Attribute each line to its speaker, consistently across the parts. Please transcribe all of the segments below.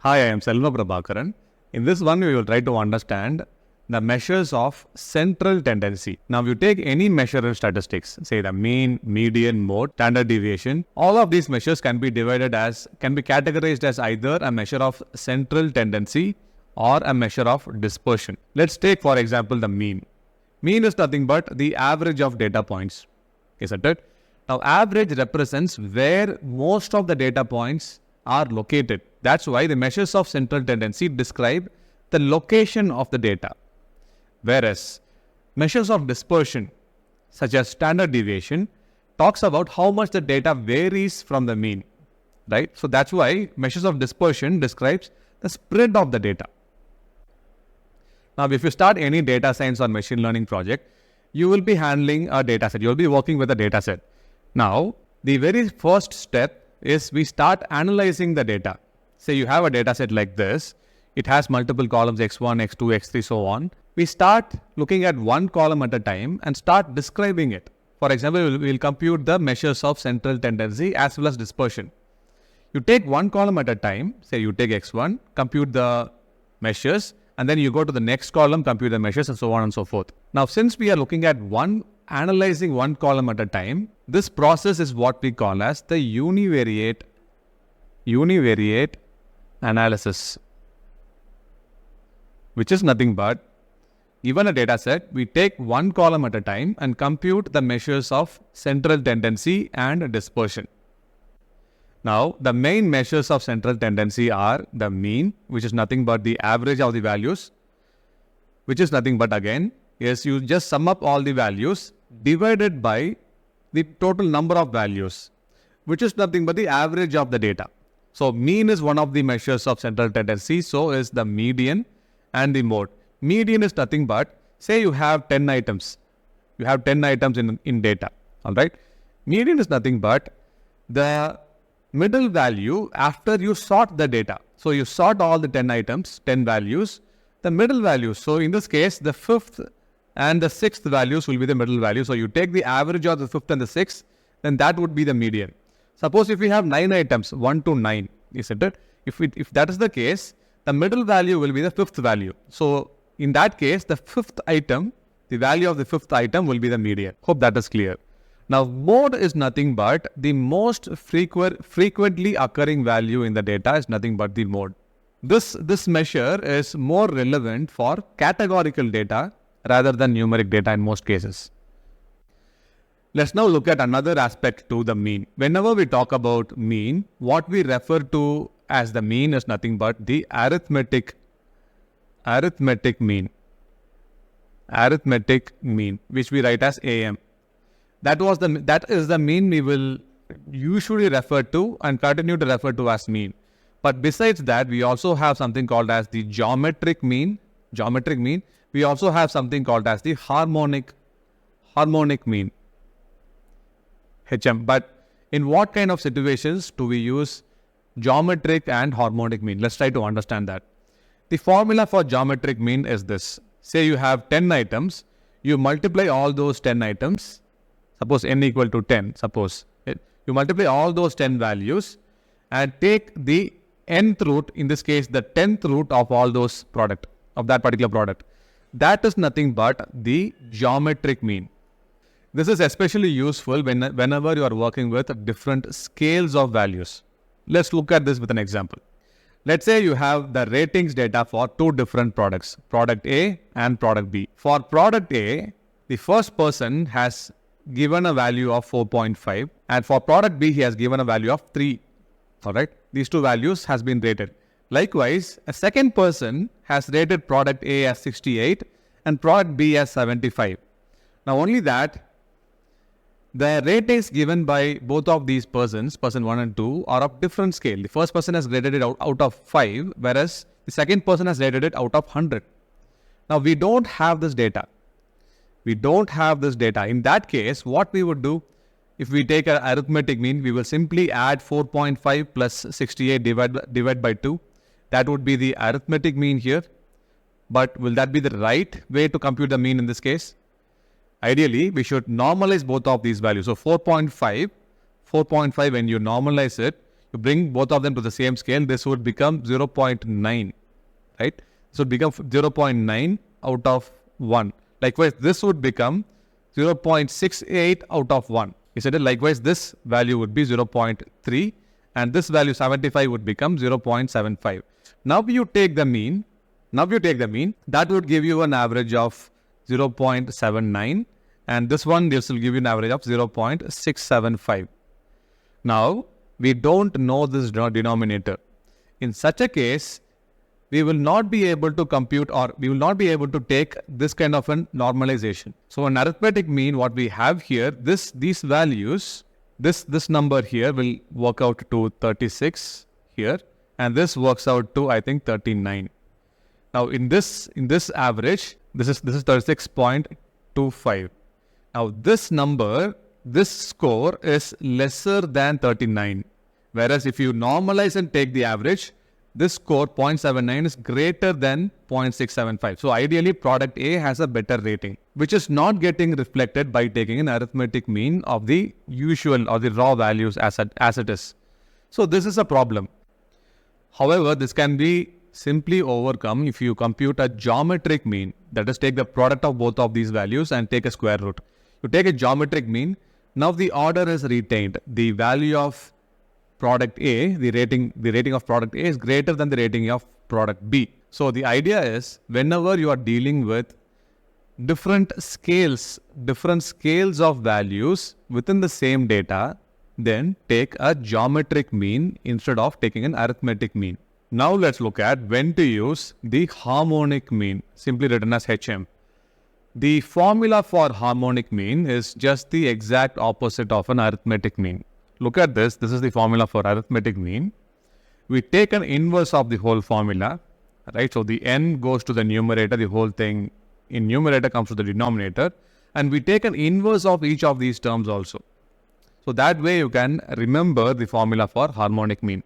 Speaker 1: Hi, I am Selva Prabhakaran. In this one, we will try to understand the measures of central tendency. Now, if you take any measure in statistics, say the mean, median, mode, standard deviation, all of these measures can be categorized as either a measure of central tendency or a measure of dispersion. Let's take, for example, the mean. Mean is nothing but the average of data points, isn't it? Now, average represents where most of the data points are located. That's why the measures of central tendency describe the location of the data. Whereas measures of dispersion, such as standard deviation, talks about how much the data varies from the mean, right? So that's why measures of dispersion describes the spread of the data. Now, if you start any data science or machine learning project, you will be handling a data set. You'll be working with a data set. Now, the very first step is we start analyzing the data. Say you have a data set like this. It has multiple columns x1, x2, x3, so on. We start looking at one column at a time and start describing it. For example, we'll compute the measures of central tendency as well as dispersion. You take one column at a time. Say you take x1, compute the measures, and then you go to the next column, compute the measures, and so on and so forth. Now, since we are looking at analyzing one column at a time, this process is what we call as the univariate analysis, which is nothing but, given a data set, we take one column at a time and compute the measures of central tendency and dispersion. Now, the main measures of central tendency are the mean, which is nothing but the average of the values, which is nothing but, again, is you just sum up all the values divided by the total number of values, which is nothing but the average of the data. So, mean is one of the measures of central tendency, so is the median and the mode. Median is nothing but, say you have 10 items. You have 10 items in data, all right? Median is nothing but the middle value after you sort the data. So, you sort all the 10 items, 10 values, the middle value. So, in this case, the fifth and the sixth values will be the middle value. So, you take the average of the fifth and the sixth, then that would be the median. Suppose if we have 9 items, 1 to 9, isn't it? If that is the case, the middle value will be the fifth value. So, in that case, the fifth item, the value of the fifth item will be the median. Hope that is clear. Now, mode is nothing but the most frequently occurring value in the data is nothing but the mode. This measure is more relevant for categorical data rather than numeric data in most cases. Let's now look at another aspect to the mean. Whenever we talk about mean, what we refer to as the mean is nothing but the arithmetic mean, which we write as AM. That is the mean we will usually refer to and continue to refer to as mean. But besides that, we also have something called as the geometric mean. We also have something called as the harmonic mean, HM. But in what kind of situations do we use geometric and harmonic mean? Let's try to understand that. The formula for geometric mean is this. Say you have 10 items, you multiply all those 10 items, suppose n equal to 10, you multiply all those 10 values and take the nth root, in this case the 10th root of all those of that particular product. That is nothing but the geometric mean. This is especially useful whenever you are working with different scales of values. Let's look at this with an example. Let's say you have the ratings data for two different products, product A and product B. For product A, the first person has given a value of 4.5 and for product B, he has given a value of 3. All right. These two values has been rated. Likewise, a second person has rated product A as 68 and product B as 75. Now, only that, the ratings given by both of these persons, person 1 and 2, are of different scale. The first person has rated it out of 5, whereas the second person has rated it out of 100. Now, we don't have this data. In that case, what we would do, if we take an arithmetic mean, we will simply add 4.5 plus 68 divide by 2. That would be the arithmetic mean here. But will that be the right way to compute the mean in this case? Ideally, we should normalize both of these values. So 4.5, when you normalize it, you bring both of them to the same scale, this would become 0.9, right? So it becomes 0.9 out of 1. Likewise, this would become 0.68 out of 1. Isn't it? Likewise, this value would be 0.3 and this value 75 would become 0.75. Now you take the mean. That would give you an average of 0.79 and this will give you an average of 0.675. Now, we don't know this denominator. In such a case, we will not be able to compute or we will not be able to take this kind of a normalization. So an arithmetic mean, what we have here, these values, this number here will work out to 36 here and this works out to I think 39. Now in this average, this is 36.25. Now this number, this score is lesser than 39. Whereas if you normalize and take the average, this score 0.79 is greater than 0.675. So ideally product A has a better rating, which is not getting reflected by taking an arithmetic mean of the usual or the raw values as it is. So this is a problem. However, this can be simply overcome if you compute a geometric mean. That is, take the product of both of these values and take a square root. You take a geometric mean. Now the order is retained. The value of product A, the rating of product A is greater than the rating of product B. So the idea is, whenever you are dealing with different scales of values within the same data, then take a geometric mean instead of taking an arithmetic mean. Now let's look at when to use the harmonic mean, simply written as HM. The formula for harmonic mean is just the exact opposite of an arithmetic mean. Look at this. This is the formula for arithmetic mean. We take an inverse of the whole formula, right? So the n goes to the numerator, the whole thing in numerator comes to the denominator, and we take an inverse of each of these terms also. So that way you can remember the formula for harmonic mean.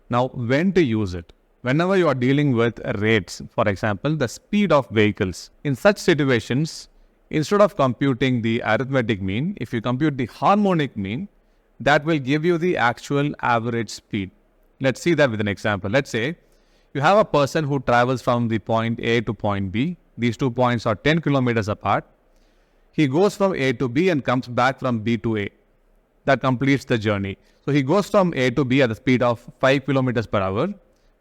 Speaker 1: Now, when to use it? Whenever you are dealing with rates, for example, the speed of vehicles. In such situations, instead of computing the arithmetic mean, if you compute the harmonic mean, that will give you the actual average speed. Let's see that with an example. Let's say you have a person who travels from the point A to point B. These 2 points are 10 kilometers apart. He goes from A to B and comes back from B to A. That completes the journey. So he goes from A to B at the speed of 5 kilometers per hour,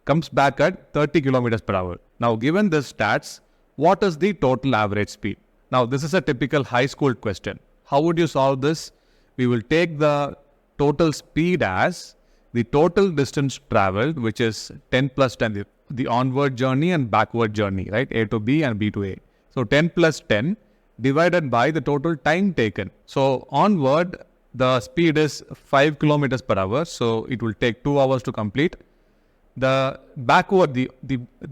Speaker 1: comes back at 30 kilometers per hour. Now, given this stats, what is the total average speed? Now, this is a typical high school question. How would you solve this? We will take the total speed as the total distance traveled, which is 10 plus 10, the onward journey and backward journey, right? A to B and B to A. So 10 plus 10 divided by the total time taken. So onward, the speed is 5 kilometers per hour. So it will take 2 hours to complete. The backward, the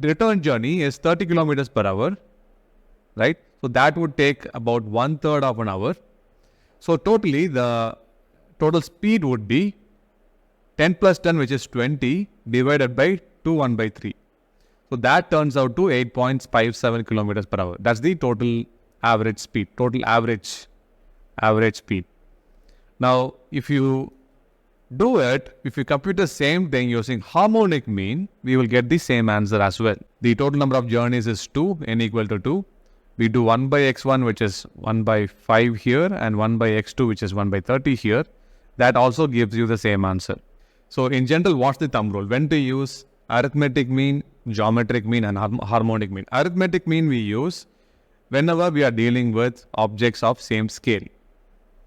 Speaker 1: return journey is 30 kilometers per hour, right? So that would take about 1/3 of an hour. So totally the total speed would be 10 plus 10, which is 20, divided by 2 1/3. So that turns out to 8.57 kilometers per hour. That's the total average speed, total average speed. Now, if you do it, if you compute the same thing using harmonic mean, we will get the same answer as well. The total number of journeys is 2, n equal to 2. We do 1 by x1, which is 1 by 5 here, and 1 by x2, which is 1 by 30 here. That also gives you the same answer. So in general, what's the thumb rule? When to use arithmetic mean, geometric mean, and harmonic mean? Arithmetic mean we use whenever we are dealing with objects of same scale.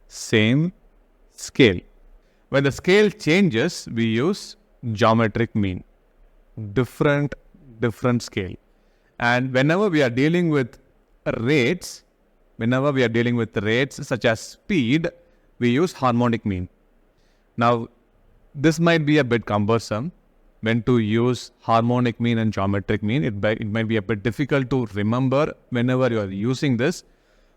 Speaker 1: Same scale. When the scale changes, we use geometric mean. Different scale. And whenever we are dealing with rates, such as speed, we use harmonic mean. Now, this might be a bit cumbersome. When to use harmonic mean and geometric mean, it might be a bit difficult to remember whenever you are using this.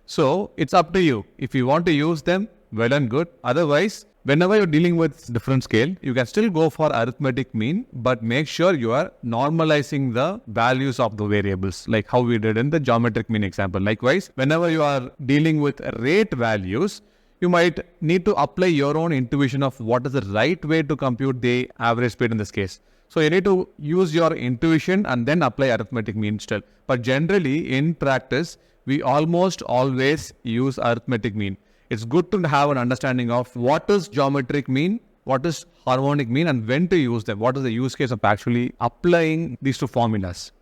Speaker 1: So, it's up to you. If you want to use them, well and good. Otherwise, whenever you're dealing with different scale, you can still go for arithmetic mean, but make sure you are normalizing the values of the variables, like how we did in the geometric mean example. Likewise, whenever you are dealing with rate values, You might need to apply your own intuition of what is the right way to compute the average speed in this case. So you need to use your intuition and then apply arithmetic mean still. But generally in practice, we almost always use arithmetic mean. It's good to have an understanding of what is geometric mean, what is harmonic mean, and when to use them. What is the use case of actually applying these two formulas?